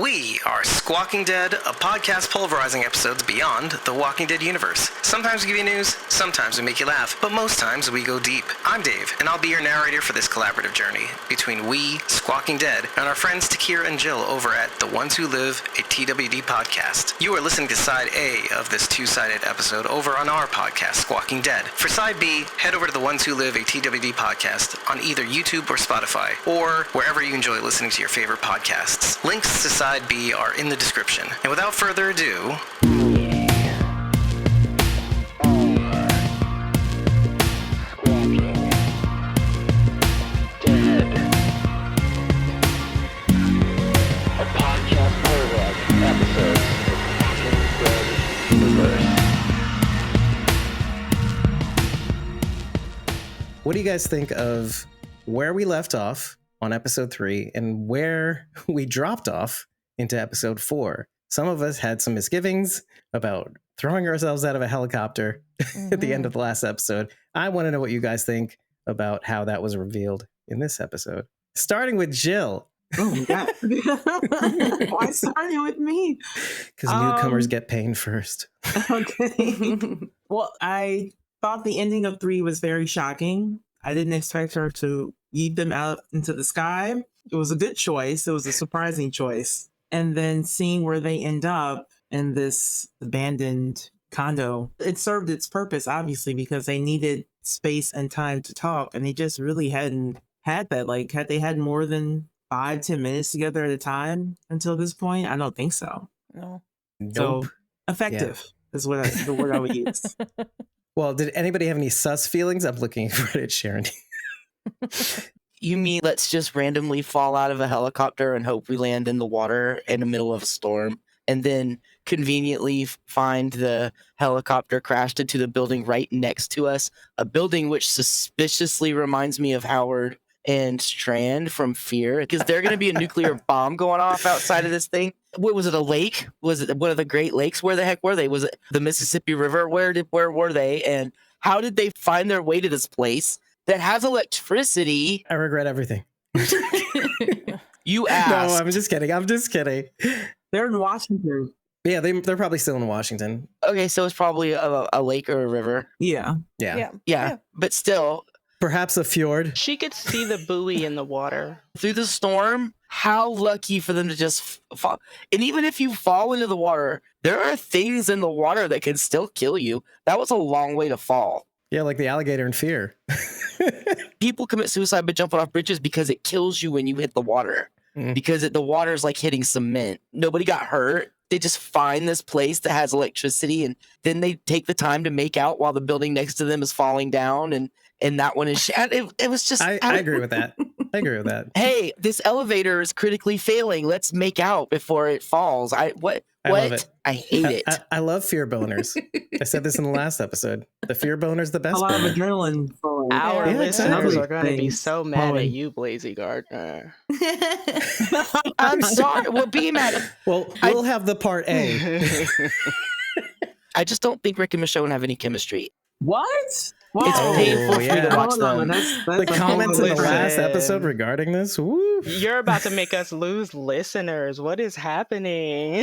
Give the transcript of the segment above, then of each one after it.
We are Squawking Dead, a podcast pulverizing episodes beyond the Walking Dead universe. Sometimes we give you news, sometimes we make you laugh, but most times we go deep. I'm Dave, and I'll be your narrator for this collaborative journey between we, Squawking Dead, and our friends Takira and Jill over at The Ones Who Live, a TWD podcast. You are listening to Side A of this two-sided episode over on our podcast, Squawking Dead. For Side B, head over to The Ones Who Live, a TWD podcast on either YouTube or Spotify, or wherever you enjoy listening to your favorite podcasts. Links to Side B are in the description. And without further ado... What do you guys think of where we left off on episode 3 and where we dropped off into episode 4? Some of us had some misgivings about throwing ourselves out of a helicopter at the end of the last episode. I want to know what you guys think about how that was revealed in this episode. Starting with Jill. Oh my God. Why starting with me? Because newcomers get pain first. Okay. Well, I thought the ending of 3 was very shocking. I didn't expect her to yeet them out into the sky. It was a good choice. It was a surprising choice. And then seeing where they end up in this abandoned condo, it served its purpose, obviously, because they needed space and time to talk. And they just really hadn't had that. Like, had they had more than 5-10 minutes together at a time until this point? I don't think so. No. So effective is what the word I would use. Well, did anybody have any sus feelings? I'm looking right at Sherrandy. You mean let's just randomly fall out of a helicopter and hope we land in the water in the middle of a storm and then conveniently find the helicopter crashed into the building right next to us, a building which suspiciously reminds me of Howard and Strand from Fear, because there's going to be a nuclear bomb going off outside of this thing. What was it, a lake? Was it one of the Great Lakes? Where the heck were they? Was it the Mississippi River? Where were they? And how did they find their way to this place that has electricity? I regret everything. You asked. No, I'm just kidding. They're in Washington. Yeah, they're probably still in Washington. Okay, so it's probably a lake or a river. Yeah. But still. Perhaps a fjord. She could see the buoy in the water. Through the storm, how lucky for them to just fall. And even if you fall into the water, there are things in the water that can still kill you. That was a long way to fall. Yeah, like the alligator in Fear. People commit suicide by jumping off bridges because it kills you when you hit the water. Because the water is like hitting cement. Nobody got hurt. They just find this place that has electricity, and then they take the time to make out while the building next to them is falling down, and that one is... It was just... I agree with that. Hey, this elevator is critically failing. Let's make out before it falls. What? Love it. I hate it. I love fear boners. I said this in the last episode. The fear boner's the best. A lot of boner. adrenaline. Our listeners are going to be things so mad flowing. at you, Blazy Gardner. I'm sorry. Well, be mad. Well, we'll have the part A. I just don't think Rick and Michonne have any chemistry. What? Whoa. It's painful for me to watch them. That's The comments in the listen. last episode regarding this. Woo. You're about to make us lose listeners. What is happening?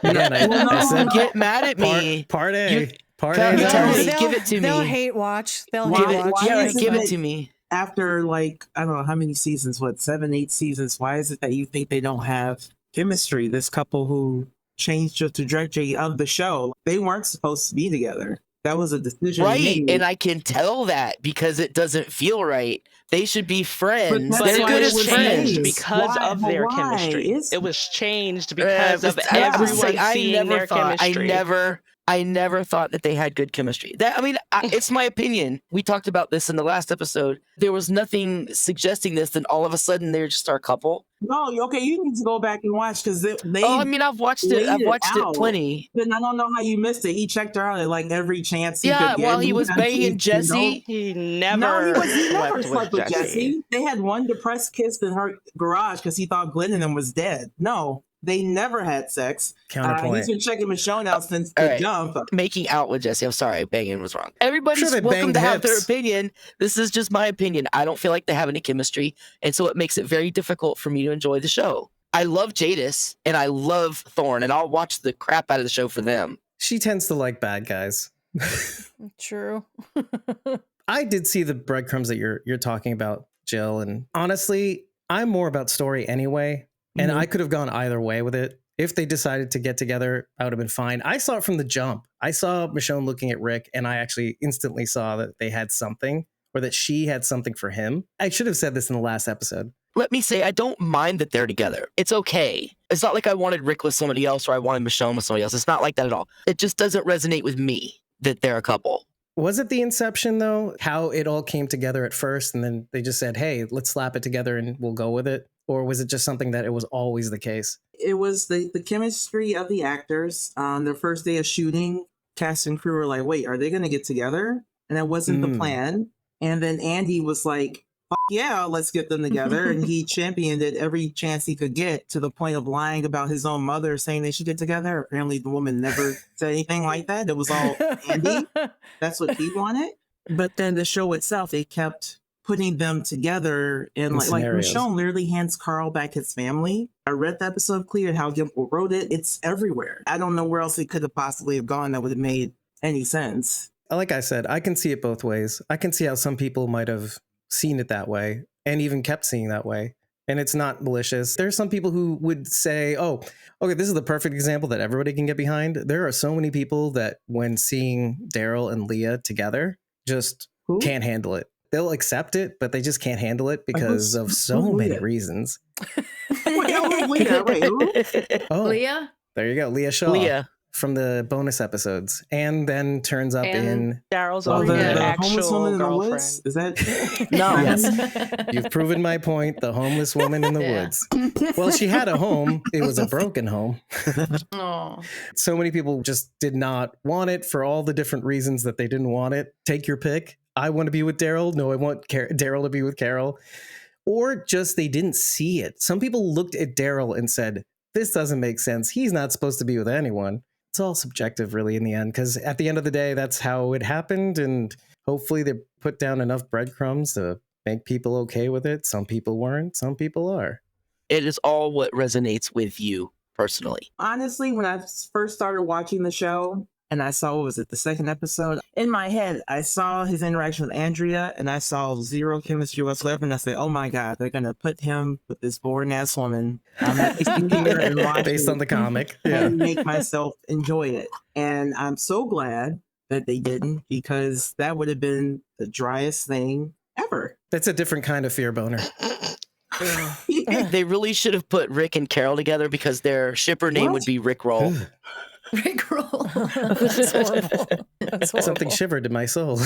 Again, I said Get mad at me. part A. You- Part Tell A. me, is tell ours. me. Give it to They'll me. hate watch. They'll Why- hate watch. why Yeah, is it give it that- to me. After, like, I don't know how many seasons, 7, 8 seasons, why is it that you think they don't have chemistry? This couple who changed the trajectory of the show, they weren't supposed to be together. That was a decision Right, made. and I can tell that because it doesn't feel right. They should be friends. But But that's They're it why good was as was friends. changed changed. because Why? of But their why? chemistry. It's- It was changed because of I have to everyone say, seeing their chemistry. I never thought that they had good chemistry. It's my opinion. We talked about this in the last episode. There was nothing suggesting this, then all of a sudden they're just our couple. No, okay, you need to go back and watch because they I've watched it. laid I've it watched it out. plenty. Then I don't know how you missed it. He checked her out at like every chance he Yeah, could get. while he was had banging to, you know? Jesse. He No, never, he never slept slept with Jesse. They had one depressed kiss in her garage because he thought Glenn and him was dead. No, they never had sex. Counterpoint. He's been checking Michonne out since All the right. jump. Making out with Jesse. I'm sorry, banging was wrong. Everybody's Sure, they welcome banged to have their hips. opinion. This is just my opinion. I don't feel like they have any chemistry, and so it makes it very difficult for me to enjoy the show. I love Jadis and I love Thorne, and I'll watch the crap out of the show for them. She tends to like bad guys. True. I did see the breadcrumbs that you're talking about, Jill, and honestly, I'm more about story anyway, and I could have gone either way with it. If they decided to get together, I would have been fine. I saw it from the jump. I saw Michonne looking at Rick, and I actually instantly saw that they had something, or that she had something for him. I should have said this in the last episode. Let me say, I don't mind that they're together. It's okay. It's not like I wanted Rick with somebody else or I wanted Michonne with somebody else. It's not like that at all. It just doesn't resonate with me that they're a couple. Was it the inception, though? How it all came together at first, and then they just said, hey, let's slap it together and we'll go with it? Or was it just something that it was always the case? It was the chemistry of the actors. On their first day of shooting, cast and crew were like, wait, are they going to get together? And that wasn't the plan. And then Andy was like, fuck yeah, let's get them together. And he championed it every chance he could get, to the point of lying about his own mother saying they should get together. Apparently the woman never said anything like that. It was all Andy. That's what he wanted. But then the show itself, they kept putting them together in like Michonne literally hands Carl back his family. I read the episode Clear, how Gimple wrote it. It's everywhere. I don't know where else it could have possibly have gone that would have made any sense. Like I said, I can see it both ways. I can see how some people might have seen it that way and even kept seeing that way. And it's not malicious. There's some people who would say, oh, okay, this is the perfect example that everybody can get behind. There are so many people that when seeing Daryl and Leah together just can't handle it. They'll accept it, but they just can't handle it because of so many reasons. Leah? There you go. Leah Shaw. Leah. From the bonus episodes, and then turns up in Daryl's the homeless woman in the girlfriend. woods. Is that No. Yes. You've proven my point. The homeless woman in the woods. Well, she had a home. It was a broken home. Oh. So many people just did not want it for all the different reasons that they didn't want it. Take your pick. I want to be with Daryl. No, I want Daryl to be with Carol. Or just they didn't see it. Some people looked at Daryl and said, this doesn't make sense. He's not supposed to be with anyone. It's all subjective, really, in the end, because at the end of the day, that's how it happened. And hopefully they put down enough breadcrumbs to make people okay with it. Some people weren't. Some people are. It is all what resonates with you personally. Honestly, when I first started watching the show and I saw, what was it, the second episode? In my head, I saw his interaction with Andrea and I saw zero chemistry whatsoever. And I said, oh my God, they're going to put him with this boring ass woman. I'm not here and watch based on the comic. and make myself enjoy it. And I'm so glad that they didn't, because that would have been the driest thing ever. That's a different kind of fear boner. They really should have put Rick and Carol together, because their shipper name would be Rick Roll. Rickroll. That's horrible. That's horrible. Something shivered in my soul.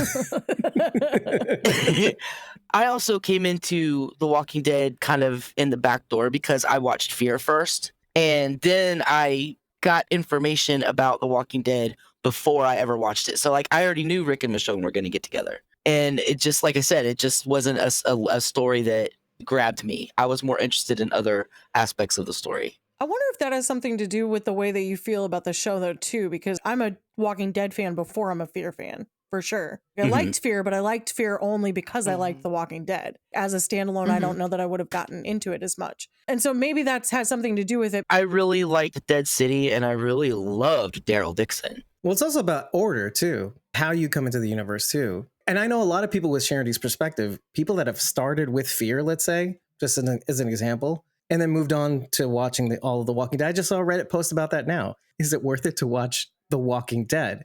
I also came into The Walking Dead kind of in the back door because I watched Fear first. And then I got information about The Walking Dead before I ever watched it. So like I already knew Rick and Michonne were going to get together. And it just, like I said, it just wasn't a story that grabbed me. I was more interested in other aspects of the story. I wonder if that has something to do with the way that you feel about the show, though, too, because I'm a Walking Dead fan before I'm a Fear fan, for sure. I liked Fear, but I liked Fear only because I liked The Walking Dead. As a standalone, I don't know that I would have gotten into it as much. And so maybe that's has something to do with it. I really liked Dead City, and I really loved Daryl Dixon. Well, it's also about order, too. How you come into the universe, too. And I know a lot of people with Sherrandy's perspective, people that have started with Fear, let's say, just as an example, and then moved on to watching all of The Walking Dead. I just saw a Reddit post about that now. Is it worth it to watch The Walking Dead?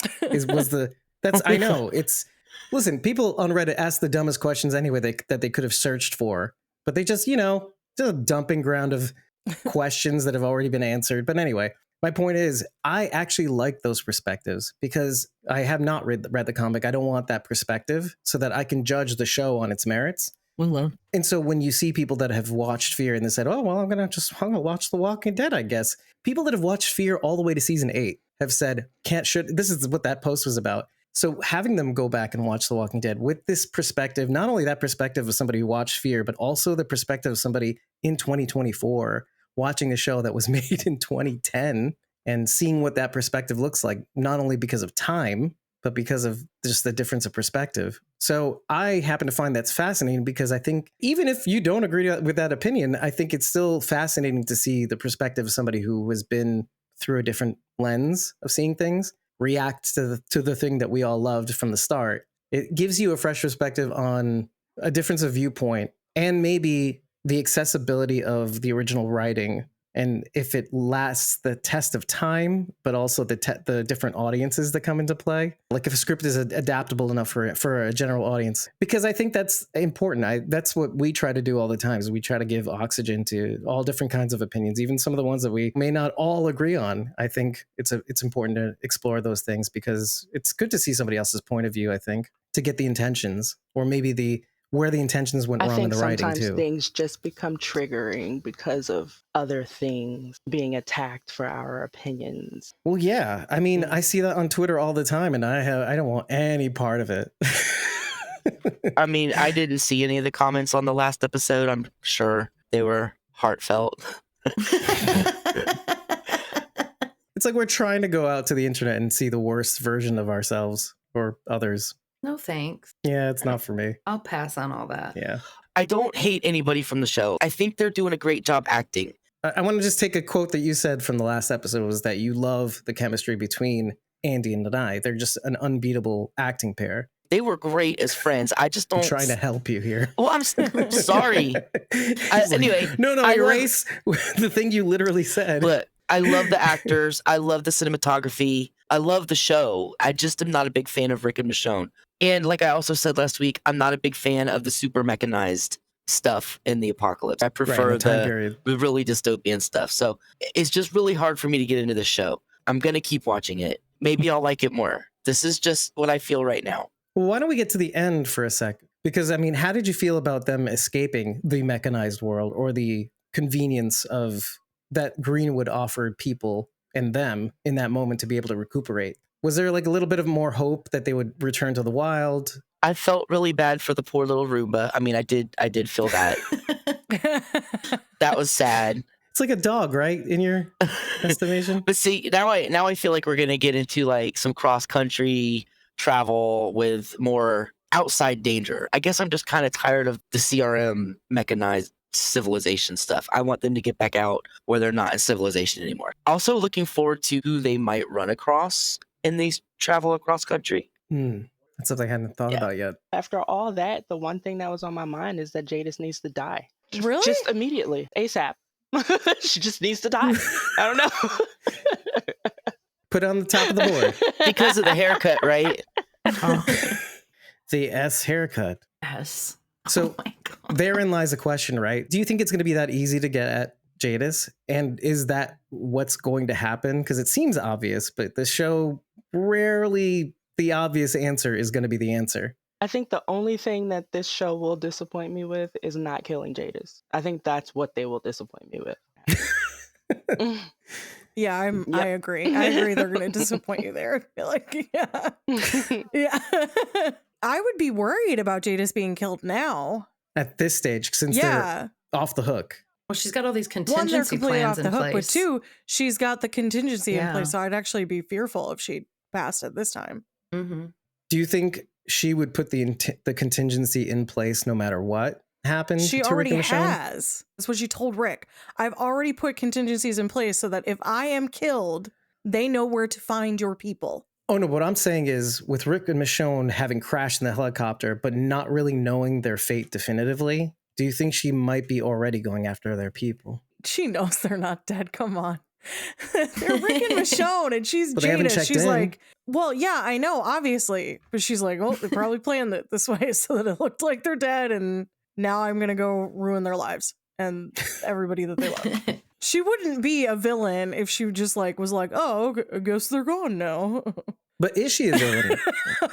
I know it's, listen, people on Reddit ask the dumbest questions anyway that they could have searched for, but they just, just a dumping ground of questions that have already been answered. But anyway, my point is, I actually like those perspectives because I have not read the comic. I don't want that perspective so that I can judge the show on its merits. And so when you see people that have watched Fear and they said, oh, well, I'm going to watch The Walking Dead, I guess. People that have watched Fear all the way to season 8 have said, this is what that post was about. So having them go back and watch The Walking Dead with this perspective, not only that perspective of somebody who watched Fear, but also the perspective of somebody in 2024 watching a show that was made in 2010 and seeing what that perspective looks like, not only because of time, but because of just the difference of perspective. So I happen to find that's fascinating because I think even if you don't agree with that opinion, I think it's still fascinating to see the perspective of somebody who has been through a different lens of seeing things react to the thing that we all loved from the start. It gives you a fresh perspective on a difference of viewpoint and maybe the accessibility of the original writing, and if it lasts the test of time, but also the different audiences that come into play. Like if a script is adaptable enough for a general audience, because I think that's important. That's what we try to do all the time, is we try to give oxygen to all different kinds of opinions, even some of the ones that we may not all agree on. I think it's important to explore those things because it's good to see somebody else's point of view, I think, to get the intentions, or maybe where the intentions went wrong in the writing too. I think sometimes things just become triggering because of other things being attacked for our opinions. Well, yeah. I mean, I see that on Twitter all the time, and I don't want any part of it. I mean, I didn't see any of the comments on the last episode. I'm sure they were heartfelt. It's like we're trying to go out to the internet and see the worst version of ourselves or others. No thanks. Yeah, it's not for me. I'll pass on all that. Yeah. I don't hate anybody from the show. I think they're doing a great job acting. I want to just take a quote that you said from the last episode, was that you love the chemistry between Andy and Denai. They're just an unbeatable acting pair. They were great as friends. I just don't... I'm trying to help you here. Well, I'm sorry. Anyway. No, erase the thing you literally said. Look, I love the actors. I love the cinematography. I love the show. I just am not a big fan of Rick and Michonne. And like I also said last week, I'm not a big fan of the super mechanized stuff in the apocalypse. I prefer the really dystopian stuff. So it's just really hard for me to get into the show. I'm going to keep watching it. Maybe I'll like it more. This is just what I feel right now. Well, why don't we get to the end for a sec? Because, I mean, how did you feel about them escaping the mechanized world, or the convenience of that Greenwood offered people and them in that moment to be able to recuperate? Was there like a little bit of more hope that they would return to the wild? I felt really bad for the poor little Roomba. I mean, I did feel that. That was sad. It's like a dog, right? In your estimation? But see, now I feel like we're going to get into like some cross-country travel with more outside danger. I guess I'm just kind of tired of the CRM mechanized civilization stuff. I want them to get back out where they're not in civilization anymore. Also looking forward to who they might run across in these travel across country. That's something I hadn't thought about yet. After all that, the one thing that was on my mind is that Jadis needs to die. Really? Just immediately. ASAP. She just needs to die. I don't know. Put it on the top of the board. Because of the haircut, right? The S haircut. Yes. So therein lies a question, right? Do you think it's going to be that easy to get at Jadis? And is that what's going to happen? Because it seems obvious, but the show rarely, the obvious answer is going to be the answer. I think the only thing that this show will disappoint me with is not killing Jadis. I think that's what they will disappoint me with. Yeah, I agree. I agree they're going to disappoint you there. I feel like, yeah. Yeah. I would be worried about Jadis being killed now. At this stage, since they're off the hook. Well, she's got all these One, they're contingency completely off plans in the hook, place. but two, she's got the contingency in Yeah. place, so I'd actually be fearful if she passed it this time. Mm-hmm. Do you think she would put the contingency in place no matter what happened? She to already Rick and Michonne? has. That's what she told Rick. I've already put contingencies in place so that if I am killed, they know where to find your people. Oh, no, what I'm saying is with Rick and Michonne having crashed in the helicopter, but not really knowing their fate definitively, do you think she might be already going after their people? She knows they're not dead. Come on. They're Rick and Michonne, and she's But they haven't Jada. checked She's in. like, well, yeah, I know, obviously. But she's like, well, they probably planned it this way so that it looked like they're dead, and now I'm going to go ruin their lives and everybody that they love. She wouldn't be a villain if she just like was like, oh, I guess they're gone now. But is she a villain?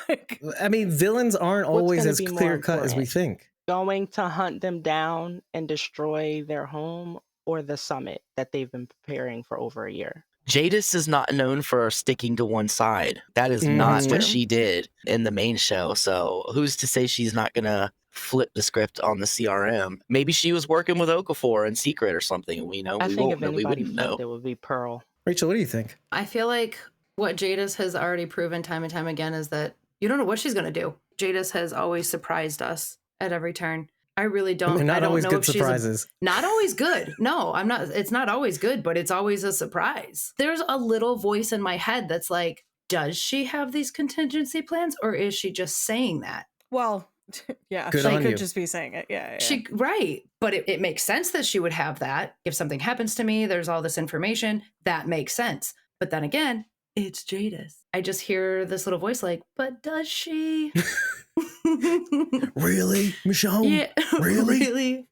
Like, I mean, villains aren't What's always gonna as be more clear cut as we important? think. Going to hunt them down and destroy their home, or the summit that they've been preparing for over a year? Jadis is not known for sticking to one side. That is not That's what true. she did in the main show. So who's to say she's not going to flip the script on the CRM? Maybe she was working with Okafor in secret or something. We know I we think won't if know. We anybody wouldn't know. flipped, it would be Pearl. Rachel, what do you think? I feel like what Jadis has already proven time and time again is that you don't know what she's going to do. Jadis has always surprised us at every turn. I really don't. They're not I don't always know good if she's surprises. not always good. No, I'm not. It's not always good, but it's always a surprise. There's a little voice in my head that's like, does she have these contingency plans, or is she just saying that? Well, yeah, Good she on could you. just be saying it. Yeah. She right, but it makes sense that she would have that. If something happens to me, there's all this information that makes sense. But then again, it's Jadis. I just hear this little voice like, but does she? Really, Michonne? Yeah, Really? really.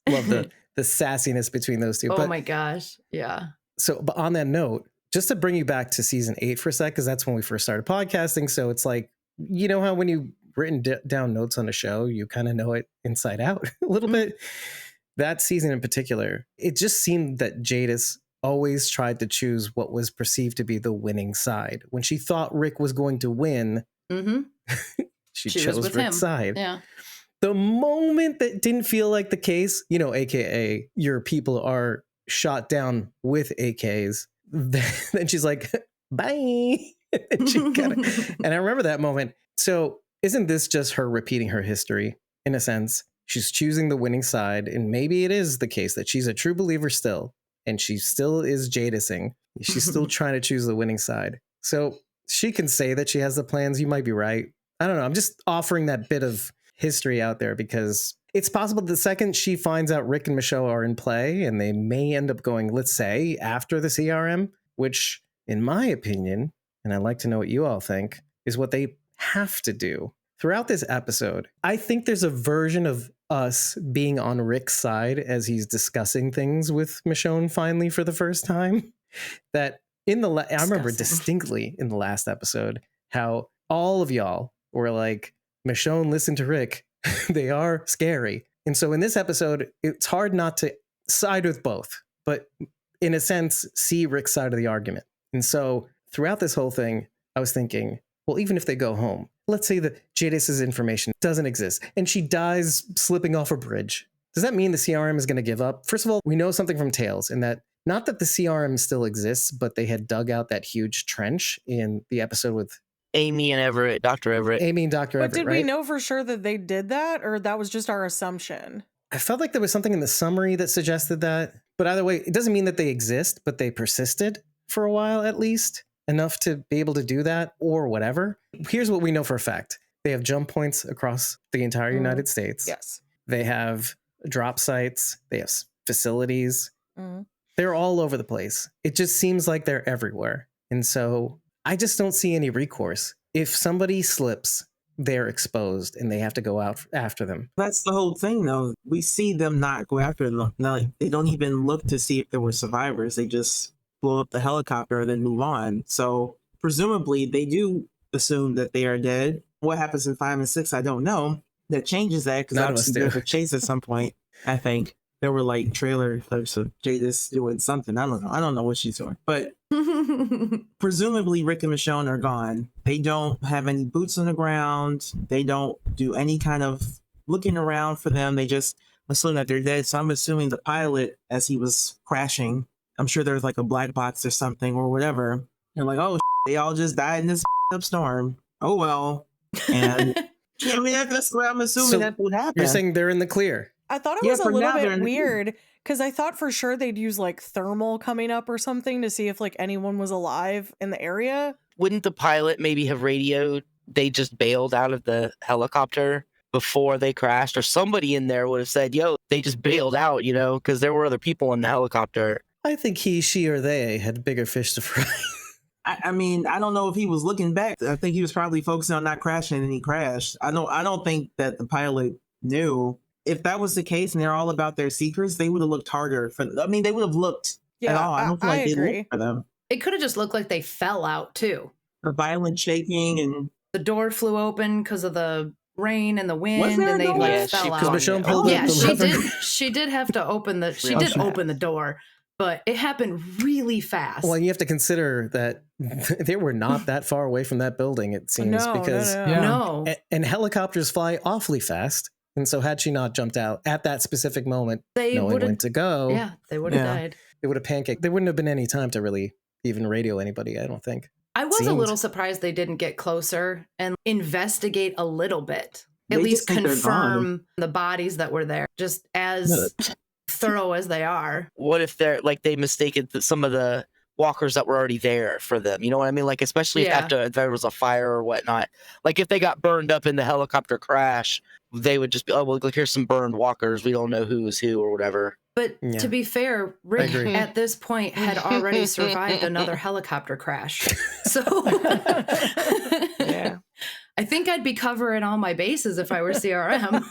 Love the sassiness between those two. Oh But my gosh, yeah. so, but on that note, just to bring you back to season 8 for a sec, because that's when we first started podcasting. So it's like, you know how when you've written down notes on a show, you kind of know it inside out a little bit. That season in particular, it just seemed that Jadis always tried to choose what was perceived to be the winning side. When she thought Rick was going to win, Mm-hmm. she was chose with Rick's him. side. Yeah. The moment that didn't feel like the case, you know, AKA your people are shot down with AKs, then she's like, bye. and, and I remember that moment. So isn't this just her repeating her history in a sense? She's choosing the winning side, and maybe it is the case that she's a true believer still, and she still is Jadising. She's still trying to choose the winning side. So she can say that she has the plans. You might be right. I don't know. I'm just offering that bit of history out there because it's possible the second she finds out Rick and Michonne are in play, and they may end up going, let's say, after the CRM, which in my opinion, and I'd like to know what you all think, is what they have to do. Throughout this episode, I think there's a version of us being on Rick's side as he's discussing things with Michonne finally for the first time. That in the I remember distinctly in the last episode how all of y'all were like, Michonne, listen to Rick. They are scary. And so in this episode, it's hard not to side with both, but in a sense, see Rick's side of the argument. And so throughout this whole thing, I was thinking, well, even if they go home, let's say that Jadis's information doesn't exist and she dies slipping off a bridge. Does that mean the CRM is going to give up? First of all, we know something from Tales in that not that the CRM still exists, but they had dug out that huge trench in the episode with Amy and Everett, Dr. Everett. Amy and Dr. But Everett, did right? we know for sure that they did that, or that was just our assumption? I felt like there was something in the summary that suggested that. But either way, it doesn't mean that they exist, but they persisted for a while at least, enough to be able to do that or whatever. Here's what we know for a fact. They have jump points across the entire United States. Yes. They have drop sites. They have facilities. Mm-hmm. They're all over the place. It just seems like they're everywhere. And so I just don't see any recourse. If somebody slips, they're exposed and they have to go out after them. That's the whole thing, though. We see them not go after them. No, they don't even look to see if there were survivors. They just blow up the helicopter and then move on. So presumably they do assume that they are dead. What happens in 5 and 6, I don't know. That changes that because obviously there's a chase at some point. I think there were like trailer clips of Jadis doing something. I don't know. I don't know what she's doing. But presumably Rick and Michonne are gone. They don't have any boots on the ground. They don't do any kind of looking around for them. They just assume that they're dead. So I'm assuming the pilot, as he was crashing, I'm sure there's like a black box or something or whatever. They're like, oh, they all just died in this up storm. Oh, well. And I mean, that's what I'm assuming So that would happen. You're saying they're in the clear. I thought it Yeah, was a for little now they're bit in the- weird because I thought for sure they'd use like thermal coming up or something to see if like anyone was alive in the area. Wouldn't the pilot maybe have radioed they just bailed out of the helicopter before they crashed? Or somebody in there would have said, yo, they just bailed out, you know, because there were other people in the helicopter. I think he, she, or they had bigger fish to fry. I mean, I don't know if he was looking back. I think he was probably focusing on not crashing, and he crashed. I don't think that the pilot knew. If that was the case, and they're all about their secrets, they would have looked harder for. I mean, they would have looked at all. I don't feel like they agree. looked for them. It could have just looked like they fell out too. The violent shaking and The door flew open because of the rain and the wind, there a and they door? like Yeah, fell she- out. 'cause Michonne pulled Yeah, the she lever. did. She did have to open the. She Real did fast. open the door, but it happened really fast. Well, you have to consider that they were not that far away from that building, it seems, No, because no. Yeah. No, and helicopters fly awfully fast. And so had she not jumped out at that specific moment, they knowing would when have. to go, Yeah, they would have Yeah. died. it would have pancaked. There wouldn't have been any time to really even radio anybody, I don't think. I was a Seemed- little surprised they didn't get closer and investigate a little bit. At They least just think they're gone. confirm the bodies that were there, just as thorough as they are. What if they're like they mistaken some of the walkers that were already there for them? You know what I mean? Like, especially if Yeah. after there was a fire or whatnot. Like, if they got burned up in the helicopter crash, they would just be, oh, well, look, here's some burned walkers. We don't know who is who or whatever. But Yeah. to be fair, Rick agree. at this point had already survived another helicopter crash. So Yeah. I think I'd be covering all my bases if I were CRM.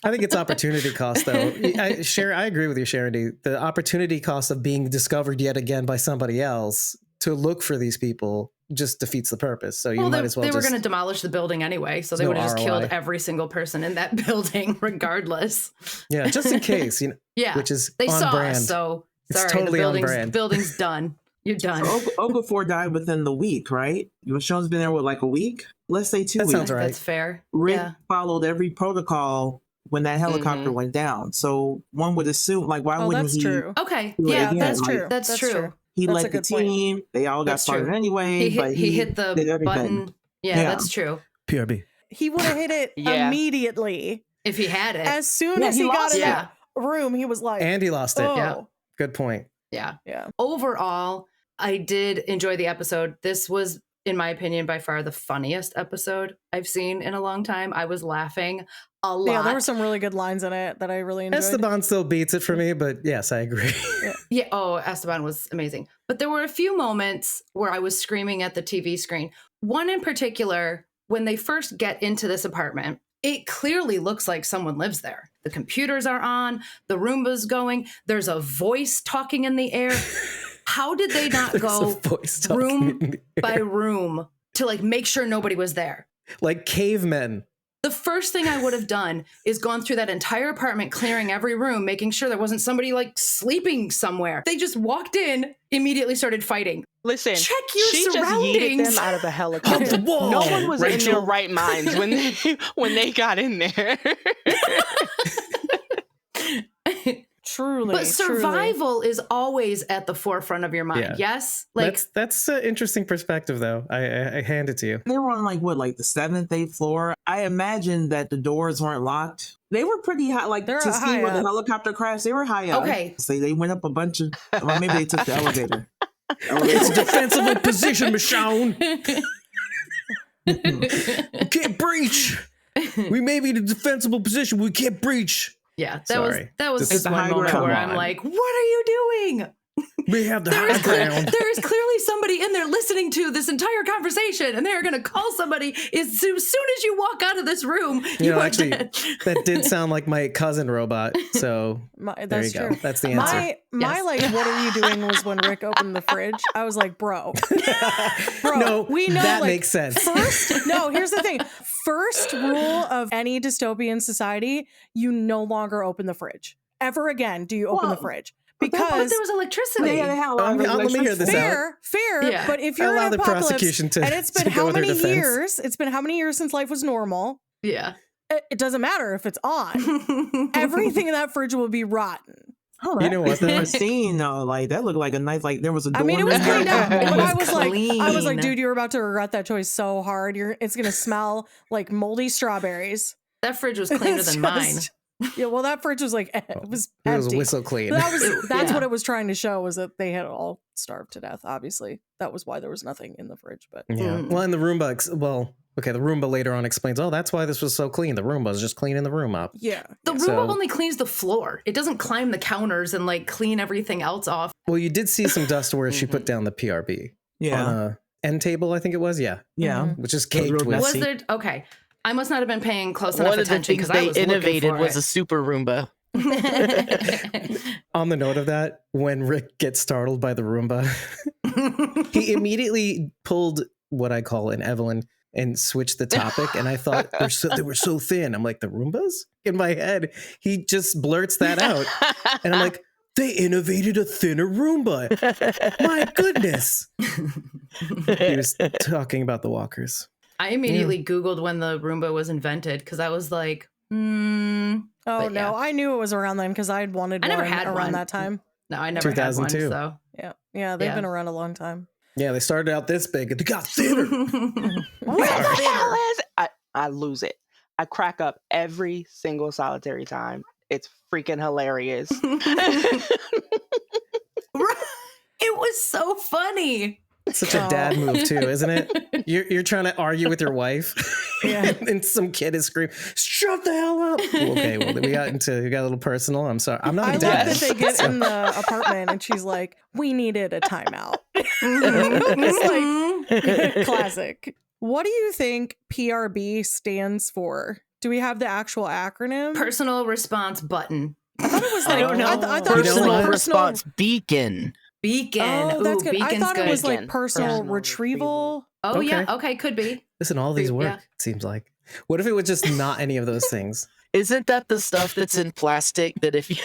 I think it's opportunity cost, though. I agree with you, Sherrandy. The opportunity cost of being discovered yet again by somebody else to look for these people just defeats the purpose. So you Well, might they, as well they were just... going to demolish the building anyway, so they no would have just killed ROI. every single person in that building regardless. Yeah, just in case, Yeah. which is They on saw brand. us, so It's sorry, totally on the brand. building's done. You're done. Okafor died within the week, right? Michonne's been there with like a week. Let's say 2 That weeks. sounds right. That's fair. Rick Yeah. followed every protocol when that helicopter went down. So one would assume, like, why Oh, wouldn't that's he? true. Okay. do it Yeah, again? that's Like, true. That's true. He That's a led the good point. team. They all got That's started true. anyway. He but hit the did everything. button. Yeah, Yeah. that's true. PRB. He would have hit it Yeah. immediately. If he had it. As soon Yeah, as he he got lost in it. that room, he was like, And he lost it. oh. Yeah. Good point. Yeah. Yeah. Overall, I did enjoy the episode. This was, in my opinion, by far the funniest episode I've seen in a long time. I was laughing a lot. Yeah, there were some really good lines in it that I really enjoyed. Esteban still beats it for me, but yes, I agree. Yeah. Oh, Esteban was amazing. But there were a few moments where I was screaming at the TV screen. One in particular, when they first get into this apartment, it clearly looks like someone lives there. The computers are on, the Roomba's going, there's a voice talking in the air. How did they not There's go a voice talking room in the air. by room to like make sure nobody was there? Like cavemen. The first thing I would have done is gone through that entire apartment, clearing every room, making sure there wasn't somebody like sleeping somewhere. They just walked in, immediately started fighting. Listen, Check your she just yeeted surroundings. them out of a Up helicopter. the wall. No one was in Rachel. their right minds when they got in there. Truly. But truly. survival is always at the forefront of your mind. Yeah. Yes? Like, That's an interesting perspective, though. I hand it to you. They were on like the 7th, 8th floor. I imagine that the doors weren't locked. They were pretty high, like They're to see high where the up. helicopter crashed. They were high up. Okay. So they went up a bunch of, or maybe they took the elevator. It's a defensible position, Michonne. We can't breach. We may be in a defensible position. We can't breach. yeah, Sorry. that was This just is the one high moment ground. where Come I'm on. like, what are you doing? We have the There high is, ground. there is clearly somebody in there listening to this entire conversation, and they're going to call somebody as soon as you walk out of this room. You know, are actually, dead. that did sound like my cousin robot. So there That's you go. true. That's the answer. My Yes. like, what are you doing was when Rick opened the fridge. I was like, bro, No, we know, that like, makes sense. First, no, here's the thing. First rule of any dystopian society, you no longer open the fridge. Ever again do you open the Well, fridge. But Because there was electricity. They had a lot of let me hear this out. fair, Yeah. but if I you're allow in the apocalypse, prosecution to- and it's been to go how with their many defense. years? It's been how many years since life was normal? Yeah. It doesn't matter if it's on. Everything in that fridge will be rotten. Oh, You know what, though? Pristine, though. Like that looked like a nice. Like there was a door. I mean, it was in there. cleaned up. It But was I was like, clean. dude, you're about to regret that choice so hard. It's gonna smell like moldy strawberries. That fridge was cleaner It's than mine. just- Yeah, well, that fridge was like it was It was empty. whistle clean. That's Yeah. what it was trying to show, was that they had all starved to death. Obviously, that was why there was nothing in the fridge. But Yeah. Mm. Well, and the Roomba, the Roomba later on explains, oh, that's why this was so clean. The Roomba was just cleaning the room up. yeah, The Roomba So- only cleans the floor. It doesn't climb the counters and like clean everything else off. Well, you did see some dust where she put down the PRB Yeah, on a end table, I think it was. Yeah. yeah. Which is It was caked real with. Was messy. there? Okay. I must not have been paying close enough One of the attention things because I they was looking innovated for was it. a super Roomba. On the note of that, when Rick gets startled by the Roomba, he immediately pulled what I call an Evelyn and switched the topic. And I thought they were so thin. I'm like, the Roombas? In my head, he just blurts that out. And I'm like, they innovated a thinner Roomba. My goodness. He was talking about the walkers. I immediately Googled when the Roomba was invented because I was like, Oh But no, yeah. I knew it was around then because I'd wanted I never one had around one. that time. no, I never had one. 2002. So Yeah, they've Yeah. been around a long time. Yeah, they started out this big and they got thinner. Where the hell is it? I lose it. I crack up every single solitary time. It's freaking hilarious. It was so funny. Such a dad move too, isn't it? You're trying to argue with your wife, and some kid is screaming, "Shut the hell up!" Okay, well, we got a little personal. I'm sorry. I'm not a I dad. love that they get in the apartment and she's like, "We needed a timeout." It's like classic. What do you think PRB stands for? Do we have the actual acronym? Personal response button. I thought it was like I don't know. I thought it was Personal like response beacon. Beacon. Oh, that's good. I Beacon's thought it was good. like personal Personal retrieval. Oh, Okay. yeah. Okay, could be. Listen, all these work. Yeah. It seems like. What if it was just not any of those things? Isn't that the stuff that's in plastic that if you,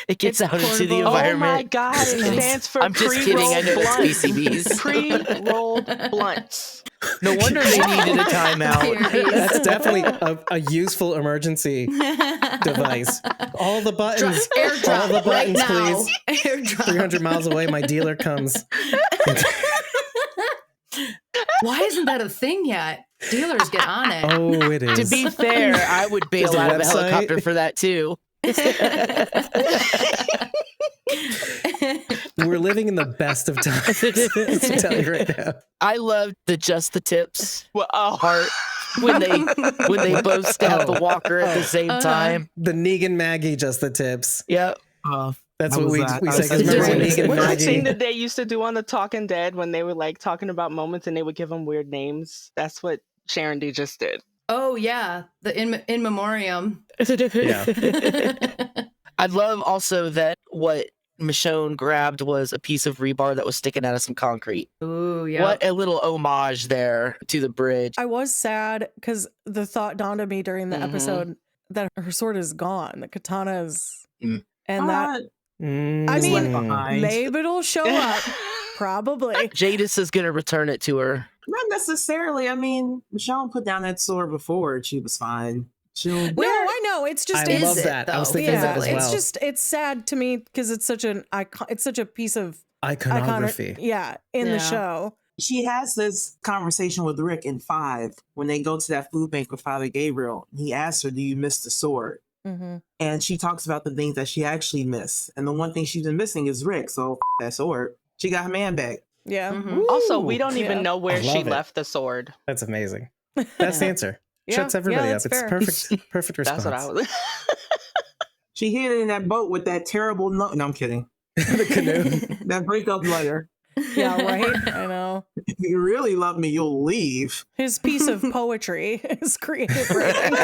it gets out into the portable. environment? Oh my God, Just it kidding. stands for I'm just kidding. I know pre-rolled it's PCBs. Pre-rolled blunts. No wonder they needed a timeout. That's definitely a useful emergency device. All the buttons. Airdrop all the right buttons, now. please. Airdrop. 300 miles away, my dealer comes. Why isn't that a thing yet? Dealers get on it. Oh, it is. To be fair, I would bail There's a out of a website. helicopter for that too. We're living in the best of times. I'll tell you right now. I loved the just the tips Well, oh, part when they both stab the walker at the same Uh-huh. time. The Negan Maggie, just the tips. Yep. That's How what was we that? say. I was 'Cause thinking remember when about Negan it. what's that thing Maggie. that they used to do on The Talking Dead when they were like talking about moments and they would give them weird names? That's what Sherrandy just did. Oh, yeah. The in memoriam. Yeah. I love also that what Michonne grabbed was a piece of rebar that was sticking out of some concrete. Ooh, yeah. What a little homage there to the bridge. I was sad because the thought dawned on me during the Mhm. episode that her sword is gone. The katana is, Mm. and that I It's mean, left behind. maybe it'll show up. Probably. Jadis is going to return it to her. Not necessarily. I mean, Michonne put down that sword before and she was fine. She'll No, I know. It's just I is love it, that. I was though? thinking of that as it's well. just it's sad to me because it's such an icon. It's such a piece of Iconography. in Yeah. the show. she has this conversation with Rick in 5 when they go to that food bank with Father Gabriel. He asks her, "Do you miss the sword?" Mm-hmm. And she talks about the things that she actually missed. And the one thing she's been missing is Rick. So that sword. She got her man back. Yeah. Mhm. Also, Ooh, we don't Yeah. even know where I she love it. left the sword. That's amazing. That's the answer. Yeah. Shuts everybody Yeah, up. that's It's fair. perfect response. That's what I was. She hid it in that boat with that terrible note. No, I'm kidding. The canoe. That breakup letter. Yeah, right. I know. If you really love me, you'll leave. His piece of poetry is creative writing.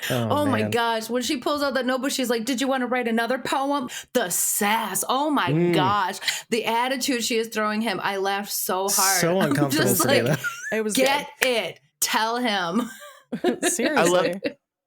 Oh my man. gosh. When she pulls out that notebook, she's like, "Did you want to write another poem?" The sass. Oh my gosh. The attitude she is throwing him. I laughed so hard. So I'm uncomfortable just today. like, though. It was get it. Tell him. good. Seriously. I love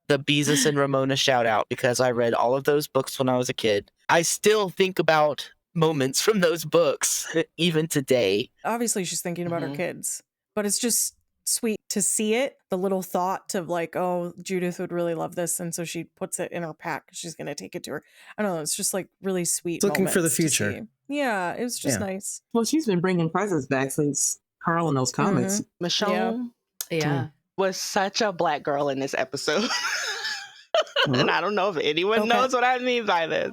the Beezus and Ramona shout out because I read all of those books when I was a kid. I still think about moments from those books even today. Obviously, she's thinking about her Mhm. kids, but it's just sweet to see it. The little thought of like, oh, Judith would really love this, and so she puts it in her pack. She's gonna take it to her. I don't know. It's just like really sweet. It's looking for the moments to future. see. Yeah, it was just Yeah. nice. Well, she's been bringing presents back since Carl in those comics. Michonne Yeah. was such a black girl in this episode. Huh? And I don't know if anyone Okay. knows what I mean by this.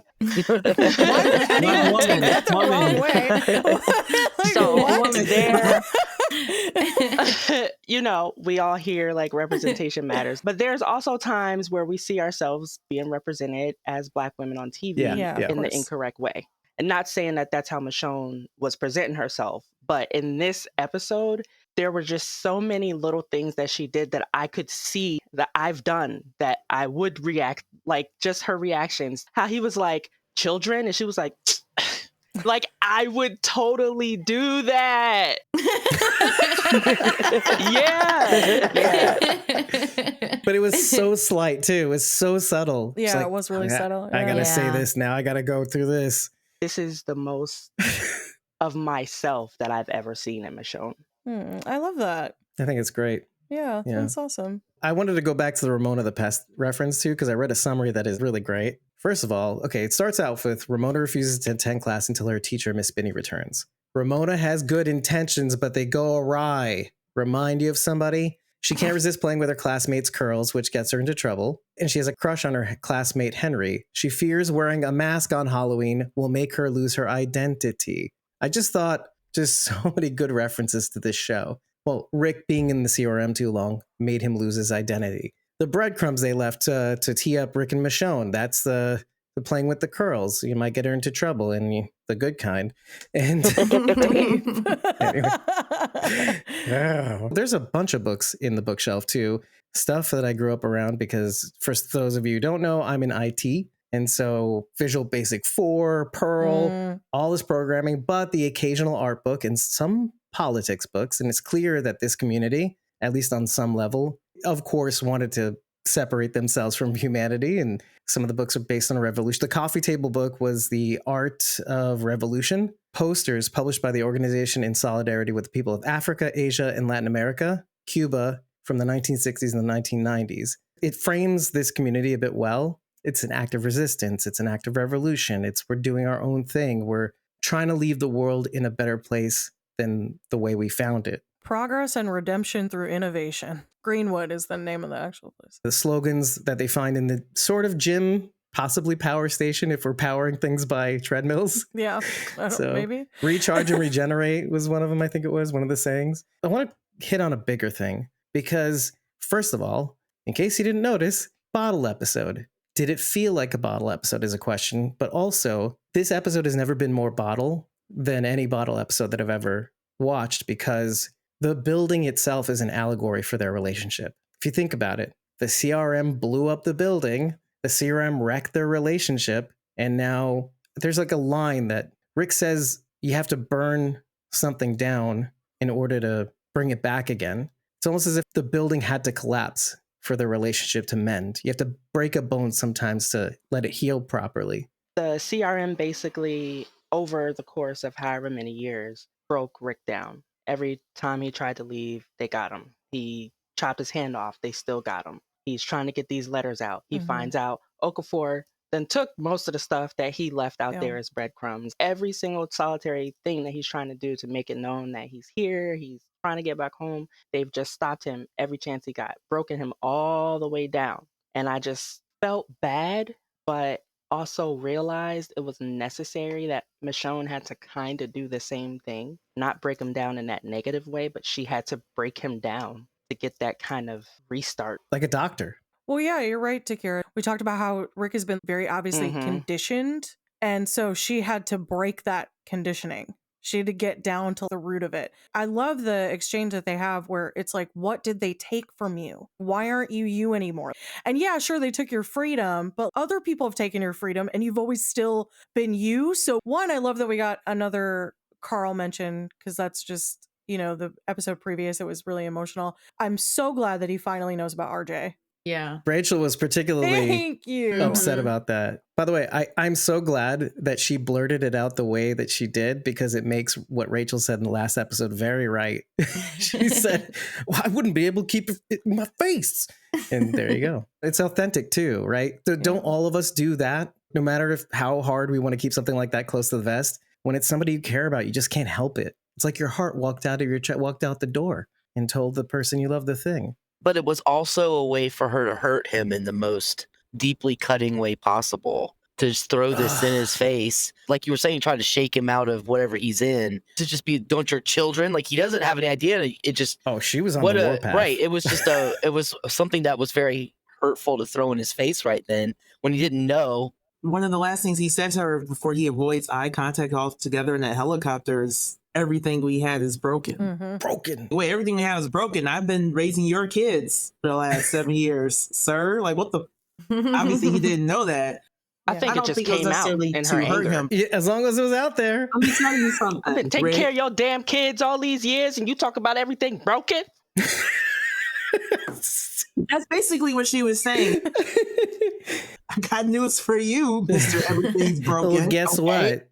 Why would anyone woman, take that the woman. wrong way? Like, So what? there, you know, we all hear like representation matters, but there's also times where we see ourselves being represented as Black women on TV Yeah, of in the course. incorrect way. And not saying that that's how Michonne was presenting herself, but in this episode, there were just so many little things that she did that I could see that I've done that I would react, like just her reactions. How he was like, "Children," and she was like, like I would totally do that. Yeah. But it was so slight too. It was so subtle. It's Yeah, like, it was really subtle. I gotta say Yeah. this now. I gotta go through this. This is the most of myself that I've ever seen in Michonne. I love that. I think it's great. Yeah, Yeah. that's awesome. I wanted to go back to the Ramona the Pest reference too, because I read a summary that is really great. First of all, okay, it starts out with Ramona refuses to attend class until her teacher, Miss Binney, returns. Ramona has good intentions, but they go awry. Remind you of somebody? She can't resist playing with her classmate's curls, which gets her into trouble. And she has a crush on her classmate, Henry. She fears wearing a mask on Halloween will make her lose her identity. I just thought just so many good references to this show. Well, Rick being in the CRM too long made him lose his identity. The breadcrumbs they left to tee up Rick and Michonne, that's the playing with the curls. You might get her into trouble, and the good kind. And anyway. Yeah. There's a bunch of books in the bookshelf too. Stuff that I grew up around because, for those of you who don't know, I'm in IT. And so Visual Basic 4, Pearl, all this programming, but the occasional art book and some politics books. And it's clear that this community, at least on some level, of course, wanted to separate themselves from humanity. And some of the books are based on a revolution. The coffee table book was The Art of Revolution. Posters published by the organization in solidarity with the people of Africa, Asia, and Latin America, Cuba from the 1960s and the 1990s. It frames this community a bit well. It's an act of resistance. It's an act of revolution. We're doing our own thing. We're trying to leave the world in a better place than the way we found it. Progress and redemption through innovation. Greenwood is the name of the actual place. The slogans that they find in the sort of gym, possibly power station if we're powering things by treadmills. Yeah, so maybe. Recharge and regenerate was one of them, I think it was, one of the sayings. I want to hit on a bigger thing because, first of all, in case you didn't notice, bottle episode. Did it feel like a bottle episode is a question, but also this episode has never been more bottle than any bottle episode that I've ever watched because the building itself is an allegory for their relationship. If you think about it, the CRM blew up the building, the CRM wrecked their relationship, and now there's like a line that Rick says you have to burn something down in order to bring it back again. It's almost as if the building had to collapse for the relationship to mend. You have to break a bone sometimes to let it heal properly. The CRM basically, over the course of however many years, broke Rick down. Every time he tried to leave, they got him. He chopped his hand off, they still got him. He's trying to get these letters out. He finds out Okafor then took most of the stuff that he left out there as breadcrumbs. Every single solitary thing that he's trying to do to make it known that he's here, he's trying to get back home, they've just stopped him every chance he got, broken him all the way down. And I just felt bad, but also realized it was necessary that Michonne had to kind of do the same thing, not break him down in that negative way, but she had to break him down to get that kind of restart. Like a doctor. Well, yeah, you're right, Takira. We talked about how Rick has been very obviously conditioned. And so she had to break that conditioning. She had to get down to the root of it. I love the exchange that they have where it's like, what did they take from you? Why aren't you you anymore? And yeah, sure, they took your freedom, but other people have taken your freedom and you've always still been you. So one, I love that we got another Carl mention because that's just, the episode previous, it was really emotional. I'm so glad that he finally knows about RJ. Yeah. Rachel was particularly Thank you. upset about that. By the way, I'm so glad that she blurted it out the way that she did because it makes what Rachel said in the last episode very right. She said, well, I wouldn't be able to keep it in my face. And there you go. It's authentic too, right? So don't all of us do that? No matter how hard we want to keep something like that close to the vest, when it's somebody you care about, you just can't help it. It's like your heart walked out the door and told the person you love the thing. But it was also a way for her to hurt him in the most deeply cutting way possible. To just throw this in his face. Like you were saying, trying to shake him out of whatever he's in. To just be, don't your children? Like he doesn't have any idea. It just... Oh, she was on the warpath. Right. It was just it was something that was very hurtful to throw in his face right then when he didn't know. One of the last things he said to her before he avoids eye contact altogether in that helicopter is, everything we had is broken. Broken. Wait, everything we have is broken. I've been raising your kids for the last 7 years, sir. Like, what the? Obviously, he didn't know that. I think it just came out in her anger. Yeah, as long as it was out there. Let me tell you something. I've been taking Rick. care of your damn kids all these years, and you talk about everything broken? That's basically what she was saying. I got news for you, Mr. Everything's Broken. Well, guess what?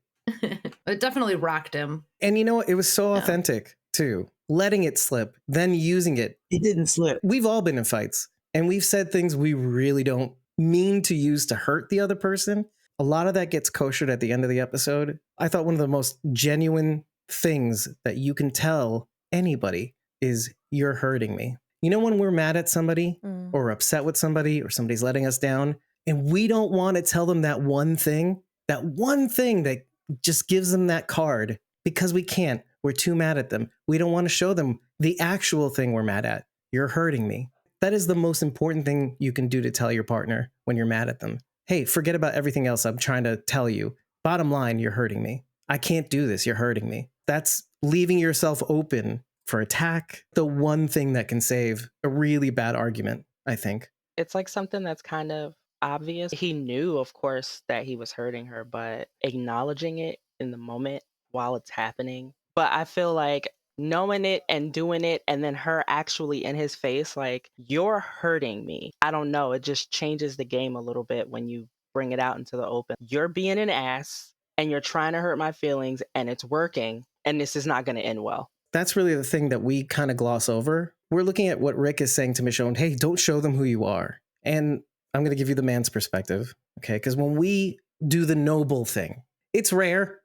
It definitely rocked him. And you know what? It was so authentic, too. Letting it slip, then using it. It didn't slip. We've all been in fights, and we've said things we really don't mean to use to hurt the other person. A lot of that gets koshered at the end of the episode. I thought one of the most genuine things that you can tell anybody is you're hurting me. You know, when we're mad at somebody or upset with somebody or somebody's letting us down and we don't want to tell them that one thing that just gives them that card because we can't. We're too mad at them. We don't want to show them the actual thing we're mad at. You're hurting me. That is the most important thing you can do to tell your partner when you're mad at them. Hey, forget about everything else I'm trying to tell you. Bottom line, you're hurting me. I can't do this. You're hurting me. That's leaving yourself open for attack. The one thing that can save a really bad argument, I think. It's like something that's kind of obvious. He knew, of course, that he was hurting her, but acknowledging it in the moment while it's happening. But I feel like knowing it and doing it and then her actually in his face, like, you're hurting me. I don't know. It just changes the game a little bit when you bring it out into the open. You're being an ass and you're trying to hurt my feelings and it's working and this is not going to end well. That's really the thing that we kind of gloss over. We're looking at what Rick is saying to Michonne. Hey, don't show them who you are. And I'm going to give you the man's perspective. Okay. Because when we do the noble thing, it's rare,